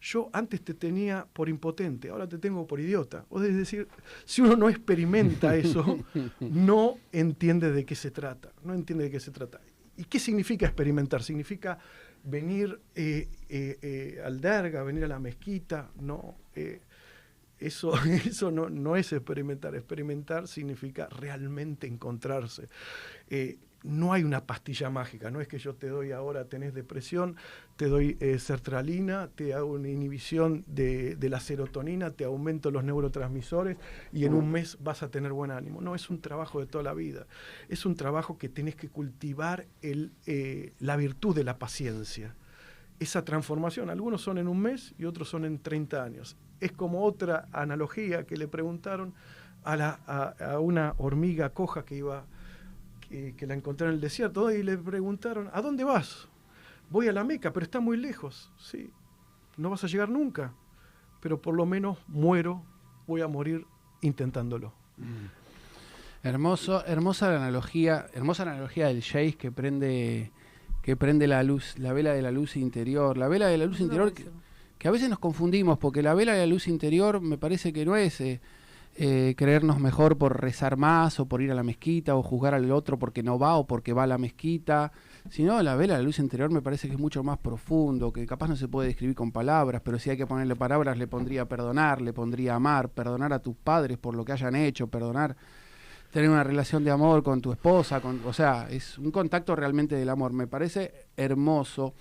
yo antes te tenía por impotente, ahora te tengo por idiota. O es decir, si uno no experimenta eso, no entiende de qué se trata. No entiende de qué se trata. ¿Y qué significa experimentar? Significa venir al derga, venir a la mezquita, no... Eso no es experimentar. Experimentar significa realmente encontrarse. No hay una pastilla mágica. No es que yo te doy ahora, tenés depresión, te doy sertralina, te hago una inhibición de la serotonina, te aumento los neurotransmisores y en un mes vas a tener buen ánimo. No, es un trabajo de toda la vida. Es un trabajo que tenés que cultivar la virtud de la paciencia. Esa transformación, algunos son en un mes y otros son en 30 años. Es como otra analogía que le preguntaron a una hormiga coja que la encontraron en el desierto, y le preguntaron, ¿a dónde vas? Voy a la Meca, pero está muy lejos. Sí, no vas a llegar nunca, pero por lo menos muero, voy a morir intentándolo. Hermosa la analogía del sheikh que prende la luz, la vela de la luz interior. La vela de la luz interior que a veces nos confundimos, porque la vela de la luz interior me parece que no es creernos mejor por rezar más o por ir a la mezquita o juzgar al otro porque no va o porque va a la mezquita, sino la vela de la luz interior me parece que es mucho más profundo, que capaz no se puede describir con palabras, pero si hay que ponerle palabras le pondría perdonar, le pondría amar, perdonar a tus padres por lo que hayan hecho, perdonar, tener una relación de amor con tu esposa, o sea, es un contacto realmente del amor, me parece hermoso.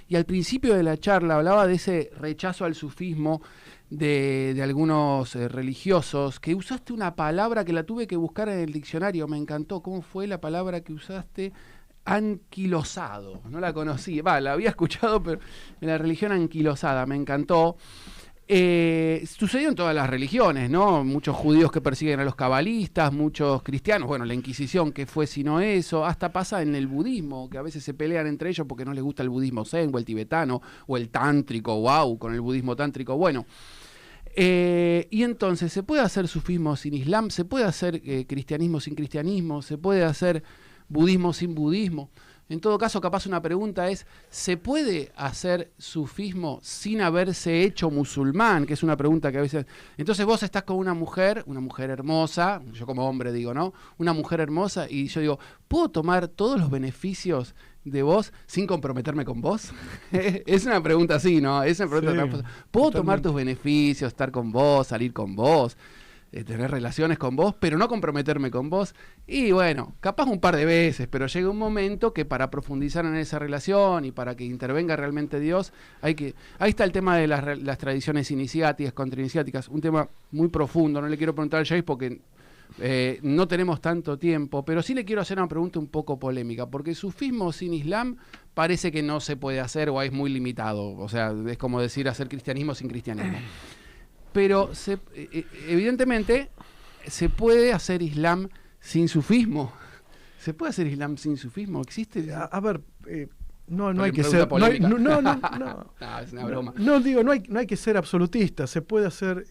Y al principio de la charla hablaba de ese rechazo al sufismo de algunos religiosos, que usaste una palabra que la tuve que buscar en el diccionario, me encantó. ¿Cómo fue la palabra que usaste? Anquilosado, no la conocí, la había escuchado, pero en la religión anquilosada, me encantó. Sucedió en todas las religiones, ¿no? Muchos judíos que persiguen a los cabalistas, muchos cristianos, bueno, la Inquisición, que fue sino eso, hasta pasa en el budismo, que a veces se pelean entre ellos porque no les gusta el budismo zen o el tibetano o el tántrico, con el budismo tántrico, bueno. Y entonces, ¿se puede hacer sufismo sin islam? ¿Se puede hacer cristianismo sin cristianismo? ¿Se puede hacer budismo sin budismo? En todo caso, capaz una pregunta es, ¿se puede hacer sufismo sin haberse hecho musulmán? Que es una pregunta que a veces... Entonces vos estás con una mujer hermosa, yo como hombre digo, ¿no? Una mujer hermosa y yo digo, ¿puedo tomar todos los beneficios de vos sin comprometerme con vos? Es una pregunta así, ¿no? Es una pregunta ¿puedo tomar tus beneficios, estar con vos, salir con vos? Tener relaciones con vos, pero no comprometerme con vos. Y bueno, capaz un par de veces, pero llega un momento que para profundizar en esa relación y para que intervenga realmente Dios, ahí está el tema de las tradiciones iniciáticas, contrainiciáticas, un tema muy profundo. No le quiero preguntar al Jais porque no tenemos tanto tiempo, pero sí le quiero hacer una pregunta un poco polémica, porque sufismo sin Islam parece que no se puede hacer o es muy limitado. O sea, es como decir hacer cristianismo sin cristianismo. Pero evidentemente se puede hacer Islam sin sufismo. ¿Se puede hacer Islam sin sufismo? ¿Existe? A ver, no hay que ser... No, es una broma. No hay que ser absolutista. Se puede hacer...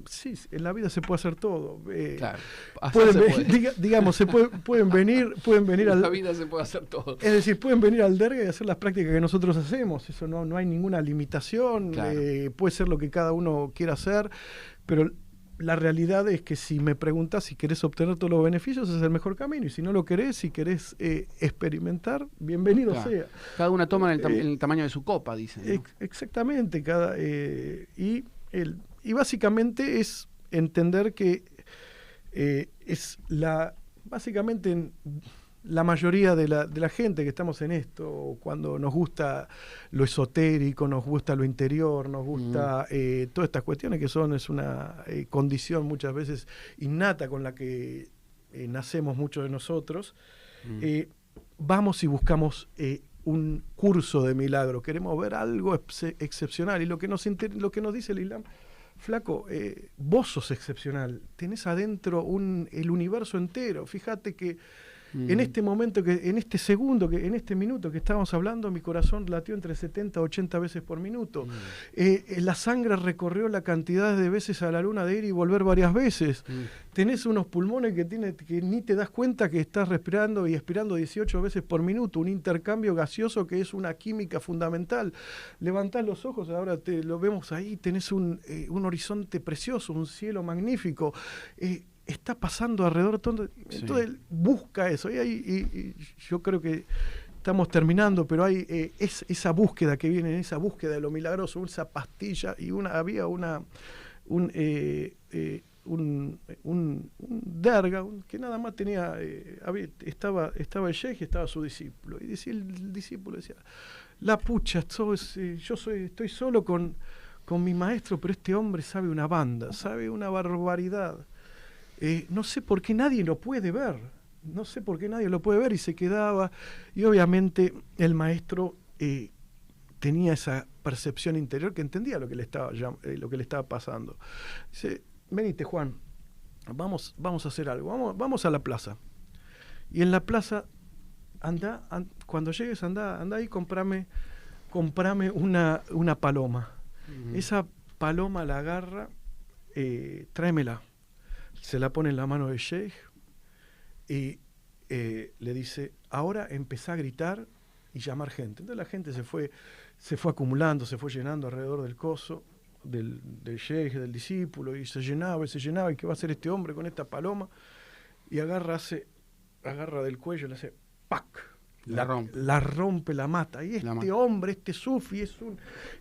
sí, en la vida se puede hacer todo. Claro. Digamos, pueden venir en la vida se puede hacer todo. Es decir, pueden venir al derga y hacer las prácticas que nosotros hacemos. Eso no hay ninguna limitación. Claro. Puede ser lo que cada uno quiera hacer, pero la realidad es que si me preguntas si querés obtener todos los beneficios, es el mejor camino. Y si no lo querés, si querés experimentar, bienvenido sea. Cada una toma el tamaño de su copa, dicen, ¿no? Exactamente. Y básicamente es entender que básicamente la mayoría de la gente que estamos en esto, cuando nos gusta lo esotérico, nos gusta lo interior, nos gusta todas estas cuestiones que es una condición muchas veces innata con la que nacemos muchos de nosotros, vamos y buscamos un curso de milagro, queremos ver algo excepcional, y lo que nos dice el Islam: flaco, vos sos excepcional, tenés adentro el universo entero. Fíjate que en este momento, en este segundo, en este minuto que estábamos hablando, mi corazón latió entre 70 a 80 veces por minuto. La sangre recorrió la cantidad de veces a la luna de ir y volver varias veces. Tenés unos pulmones que ni te das cuenta que estás respirando y expirando 18 veces por minuto, un intercambio gaseoso que es una química fundamental. Levantás los ojos, ahora lo vemos ahí, tenés un horizonte precioso, un cielo magnífico. Está pasando alrededor todo. Entonces busca eso. Y yo creo que estamos terminando, pero hay esa búsqueda que viene, esa búsqueda de lo milagroso, esa pastilla, y había un derga que nada más tenía, estaba el sheikh y estaba su discípulo, y decía el discípulo, decía: la pucha, estoy solo con mi maestro, pero este hombre sabe una banda, sabe una barbaridad. No sé por qué nadie lo puede ver. Y se quedaba. Y obviamente el maestro tenía esa percepción interior que entendía lo que le estaba pasando. Dice: venite, Juan, vamos a hacer algo. Vamos a la plaza. Y en la plaza, cuando llegues, anda y comprame una paloma. Esa paloma la agarra, tráemela. se la pone en la mano del sheikh y le dice, ahora empezá a gritar y llamar gente. Entonces la gente se fue acumulando, se fue llenando alrededor del coso, del sheikh, del discípulo, y se llenaba, ¿y qué va a hacer este hombre con esta paloma? Y agarra del cuello, le hace ¡pac! La rompe, la mata. Y hombre, este sufi,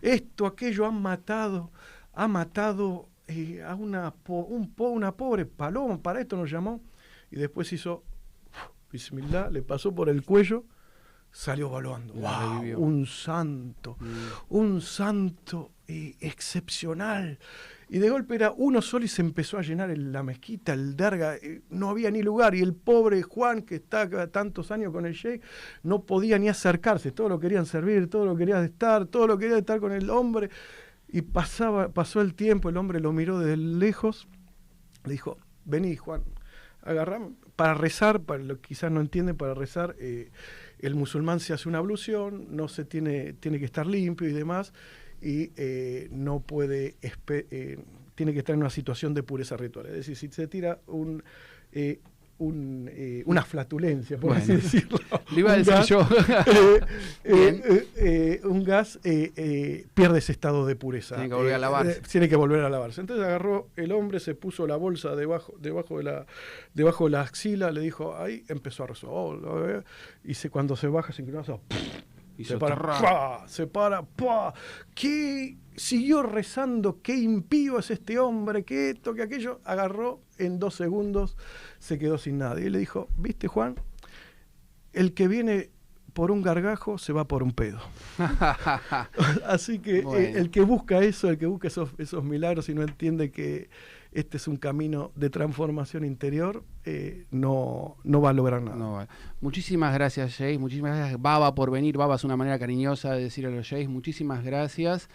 esto, aquello, ha matado a una pobre paloma, para esto nos llamó. Y después hizo bismillah, le pasó por el cuello, salió volando. ¡Wow! Un santo excepcional. Y de golpe era uno solo y se empezó a llenar la mezquita, el darga, no había ni lugar. Y el pobre Juan, que está tantos años con el sheikh, no podía ni acercarse. Todos lo querían servir, todos lo querían estar con el hombre. Y pasó el tiempo, el hombre lo miró desde lejos, le dijo, vení Juan, agarrame para rezar, quizás no entienden, para rezar, el musulmán se hace una ablución, tiene que estar limpio y demás, y no puede, tiene que estar en una situación de pureza ritual. Es decir, si se tira una flatulencia, por así decirlo. Le iba a decir yo. Un gas pierde ese estado de pureza. Tiene que volver a lavarse. Tiene que volver a lavarse. Entonces agarró el hombre, se puso la bolsa debajo de la axila, le dijo, ahí empezó a rezar. Y cuando se baja, se inclina, y se para, ¿qué? Siguió rezando, qué impío es este hombre, que esto, que aquello. Agarró, en 2 segundos se quedó sin nada. Y le dijo, ¿viste, Juan? El que viene por un gargajo se va por un pedo. Así que bueno, el que busca eso, el que busca esos milagros y no entiende que este es un camino de transformación interior, no va a lograr nada. No, muchísimas gracias, Sheikh. Muchísimas gracias, Baba, por venir. Baba es una manera cariñosa de decir a los Sheikhs. Muchísimas gracias.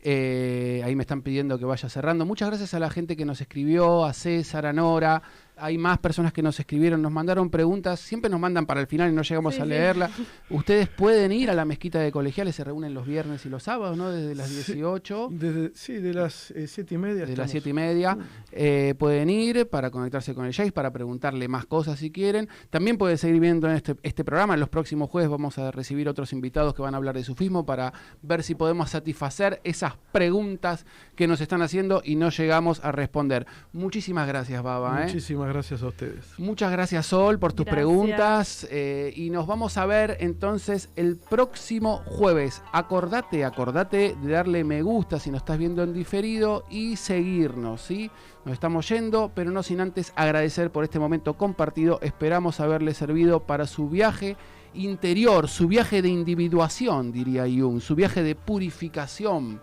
Ahí me están pidiendo que vaya cerrando. Muchas gracias a la gente que nos escribió, a César, a Nora. Hay más personas que nos escribieron, nos mandaron preguntas, siempre nos mandan para el final y no llegamos a leerla. Ustedes pueden ir a la mezquita de Colegiales, se reúnen los viernes y los sábados, ¿no? Desde las 18. De las 7:30. De las 7:30. Pueden ir para conectarse con el Sheikh, para preguntarle más cosas si quieren. También pueden seguir viendo en este programa. En los próximos jueves vamos a recibir otros invitados que van a hablar de sufismo para ver si podemos satisfacer esas preguntas que nos están haciendo y no llegamos a responder. Muchísimas gracias, Baba. Muchísimas gracias a ustedes. Muchas gracias, Sol, por tus preguntas. Y nos vamos a ver entonces el próximo jueves. Acordate de darle me gusta si nos estás viendo en diferido y seguirnos, ¿sí? Nos estamos yendo, pero no sin antes agradecer por este momento compartido. Esperamos haberle servido para su viaje interior, su viaje de individuación, diría Jung, su viaje de purificación.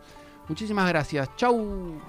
Muchísimas gracias. Chau.